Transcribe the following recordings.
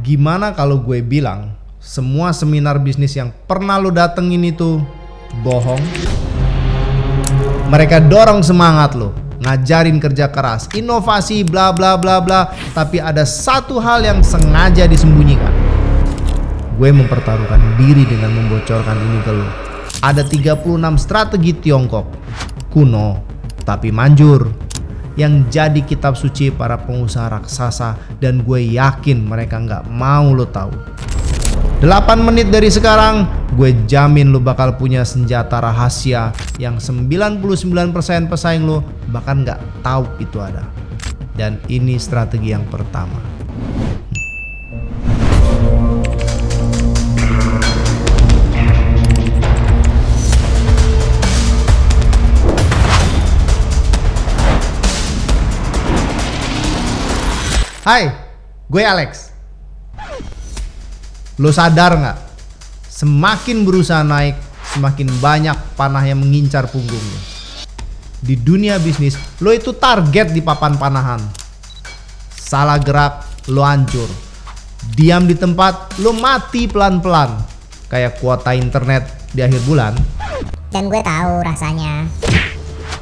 Gimana kalau gue bilang semua seminar bisnis yang pernah lo datengin itu bohong? Mereka dorong semangat lo, ngajarin kerja keras, inovasi, bla bla bla bla, tapi ada satu hal yang sengaja disembunyikan. Gue mempertaruhkan diri dengan membocorkan ini ke lo. Ada 36 strategi Tiongkok kuno tapi manjur yang jadi kitab suci para pengusaha raksasa, dan gue yakin mereka nggak mau lo tahu. 8 menit dari sekarang, gue jamin lo bakal punya senjata rahasia yang 99% pesaing lo bahkan nggak tahu itu ada. Dan ini strategi yang pertama. Hai, gue Alex. Lo sadar gak? Semakin berusaha naik, semakin banyak panah yang mengincar punggung lo. Di dunia bisnis, lo itu target di papan panahan. Salah gerak, lo hancur. Diam di tempat, lo mati pelan-pelan. Kayak kuota internet di akhir bulan. Dan gue tahu rasanya.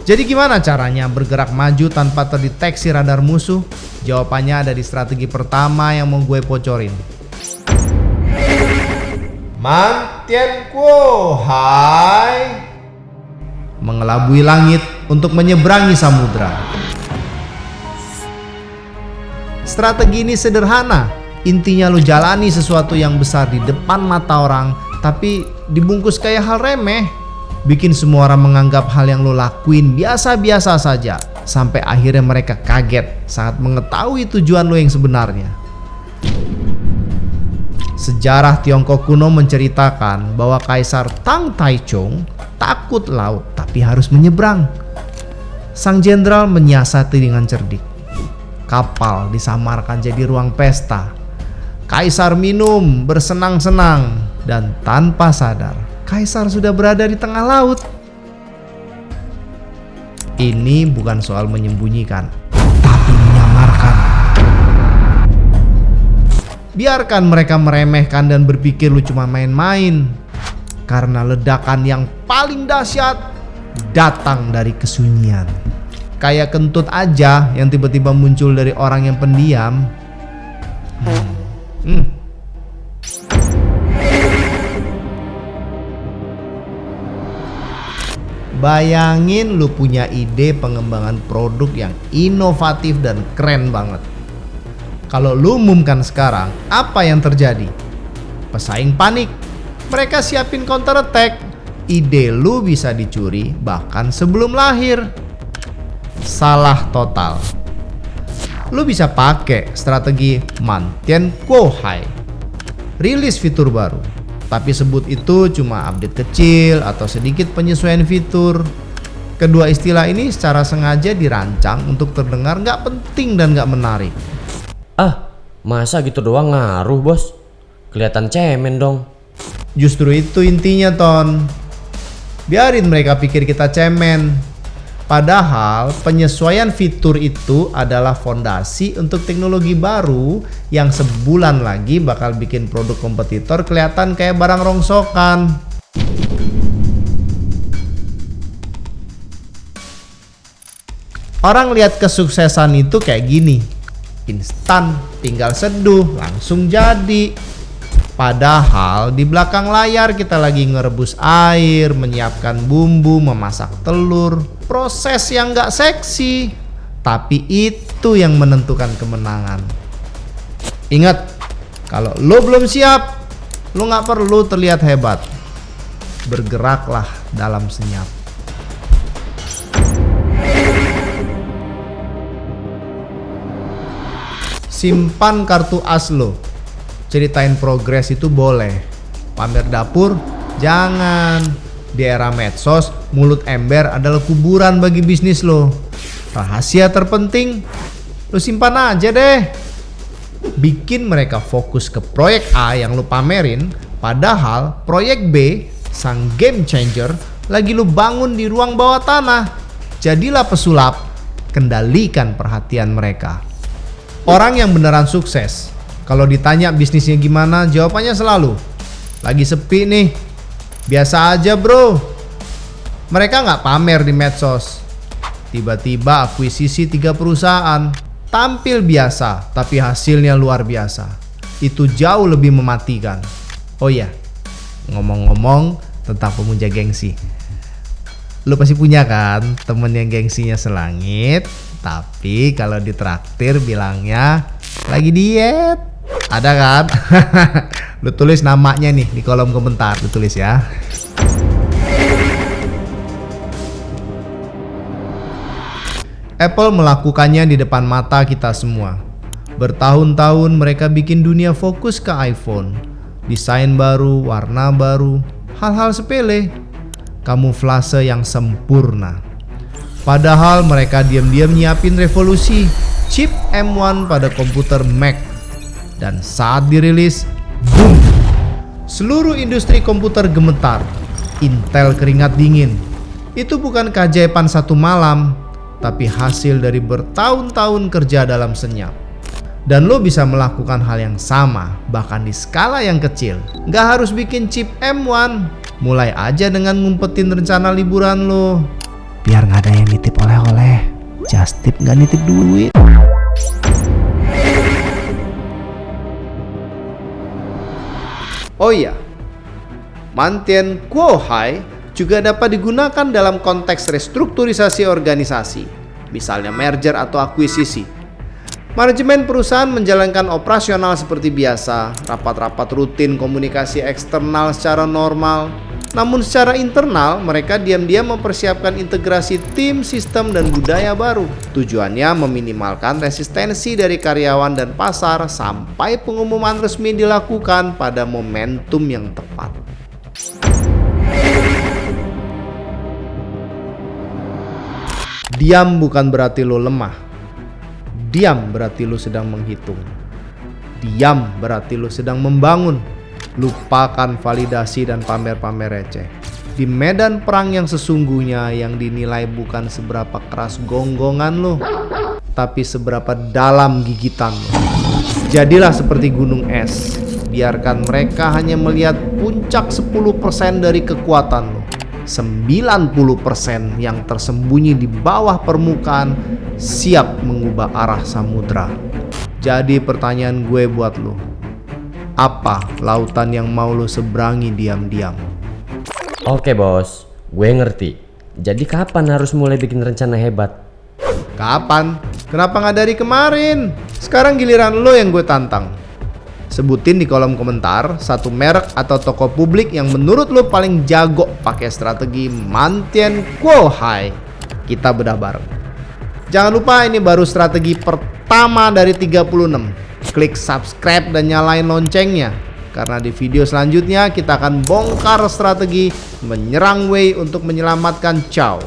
Jadi gimana caranya bergerak maju tanpa terdeteksi radar musuh? Jawabannya ada di strategi pertama yang mau gue bocorin. Mantian Kuo Hai. Mengelabui langit untuk menyeberangi samudra. Strategi ini sederhana. Intinya lu jalani sesuatu yang besar di depan mata orang, tapi dibungkus kayak hal remeh. Bikin semua orang menganggap hal yang lo lakuin biasa-biasa saja, sampai akhirnya mereka kaget saat mengetahui tujuan lo yang sebenarnya. Sejarah Tiongkok kuno menceritakan bahwa Kaisar Tang Taichung takut laut tapi harus menyeberang. Sang jenderal menyiasati dengan cerdik. Kapal disamarkan jadi ruang pesta. Kaisar minum bersenang-senang, dan tanpa sadar Kaisar sudah berada di tengah laut. Ini bukan soal menyembunyikan, tapi menyamarkan. Biarkan mereka meremehkan dan berpikir lu cuma main-main. Karena ledakan yang paling dahsyat datang dari kesunyian. Kayak kentut aja yang tiba-tiba muncul dari orang yang pendiam. Bayangin lu punya ide pengembangan produk yang inovatif dan keren banget. Kalau lu umumkan sekarang, apa yang terjadi? Pesaing panik. Mereka siapin counter attack. Ide lu bisa dicuri bahkan sebelum lahir. Salah total. Lu bisa pakai strategi Mantian Kuo Hai. Rilis fitur baru, tapi sebut itu cuma update kecil atau sedikit penyesuaian fitur. Kedua istilah ini secara sengaja dirancang untuk terdengar nggak penting dan nggak menarik. Masa gitu doang ngaruh, bos? Kelihatan cemen dong. Justru itu intinya, Ton. Biarin mereka pikir kita cemen. Padahal penyesuaian fitur itu adalah fondasi untuk teknologi baru yang sebulan lagi bakal bikin produk kompetitor kelihatan kayak barang rongsokan. Orang lihat kesuksesan itu kayak gini. Instan, tinggal seduh, langsung jadi. Padahal di belakang layar kita lagi ngerebus air, menyiapkan bumbu, memasak telur. Proses yang gak seksi, tapi itu yang menentukan kemenangan. Ingat, kalau lo belum siap, lo gak perlu terlihat hebat. Bergeraklah dalam senyap. Simpan kartu as lo. Ceritain progres itu boleh. Pamer dapur, jangan. Di era medsos, mulut ember adalah kuburan bagi bisnis lo. Rahasia terpenting, lo simpan aja deh. Bikin mereka fokus ke proyek A yang lo pamerin, padahal proyek B, sang game changer, lagi lo bangun di ruang bawah tanah. Jadilah pesulap, kendalikan perhatian mereka. Orang yang beneran sukses Kalau ditanya bisnisnya gimana, jawabannya selalu, lagi sepi nih, biasa aja bro. Mereka nggak pamer di medsos. Tiba-tiba akuisisi 3 perusahaan, tampil biasa tapi hasilnya luar biasa. Itu jauh lebih mematikan. Oh iya, ngomong-ngomong tentang pemuja gengsi, lu pasti punya kan temen yang gengsinya selangit, tapi kalau ditraktir bilangnya lagi diet. Ada kan? Lu tulis namanya nih di kolom komentar, lu tulis ya. Apple melakukannya di depan mata kita semua. Bertahun-tahun mereka bikin dunia fokus ke iPhone. Desain baru, warna baru, hal-hal sepele, kamuflase yang sempurna. Padahal mereka diam-diam nyiapin revolusi, chip M1 pada komputer Mac. Dan saat dirilis, boom! Seluruh industri komputer gemetar. Intel keringat dingin. Itu bukan keajaiban satu malam, tapi hasil dari bertahun-tahun kerja dalam senyap. Dan lo bisa melakukan hal yang sama, bahkan di skala yang kecil. Nggak harus bikin chip M1. Mulai aja dengan ngumpetin rencana liburan lo. Biar nggak ada yang nitip oleh-oleh. Just tip nggak nitip duit. Oh iya, Mantian Kuo Hai juga dapat digunakan dalam konteks restrukturisasi organisasi, misalnya merger atau akuisisi. Manajemen perusahaan menjalankan operasional seperti biasa, rapat-rapat rutin, komunikasi eksternal secara normal. Namun secara internal, mereka diam-diam mempersiapkan integrasi tim, sistem, dan budaya baru. Tujuannya meminimalkan resistensi dari karyawan dan pasar sampai pengumuman resmi dilakukan pada momentum yang tepat. Diam bukan berarti lo lemah. Diam berarti lo sedang menghitung. Diam berarti lo sedang membangun. Lupakan validasi dan pamer-pamer receh. Di medan perang yang sesungguhnya, yang dinilai bukan seberapa keras gonggongan lo, tapi seberapa dalam gigitan lo. Jadilah seperti gunung es. Biarkan mereka hanya melihat puncak 10% dari kekuatan lo. 90% yang tersembunyi di bawah permukaan siap mengubah arah samudra. Jadi pertanyaan gue buat lo, apa lautan yang mau lo seberangi diam-diam? Oke bos, gue ngerti. Jadi kapan harus mulai bikin rencana hebat? Kapan? Kenapa nggak dari kemarin? Sekarang giliran lo yang gue tantang. Sebutin di kolom komentar satu merek atau toko publik yang menurut lo paling jago pakai strategi Mantian Kuo Hai. Kita bedah bareng. Jangan lupa ini baru strategi pertama dari 36. Klik subscribe dan nyalain loncengnya, karena di video selanjutnya kita akan bongkar strategi menyerang Wei untuk menyelamatkan Chow.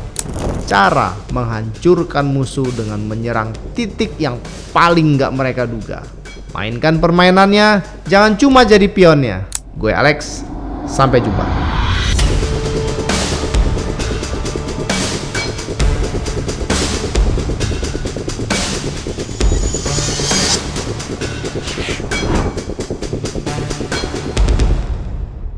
Cara menghancurkan musuh dengan menyerang titik yang paling nggak mereka duga. Mainkan permainannya, jangan cuma jadi pionnya. Gue Alex, sampai jumpa.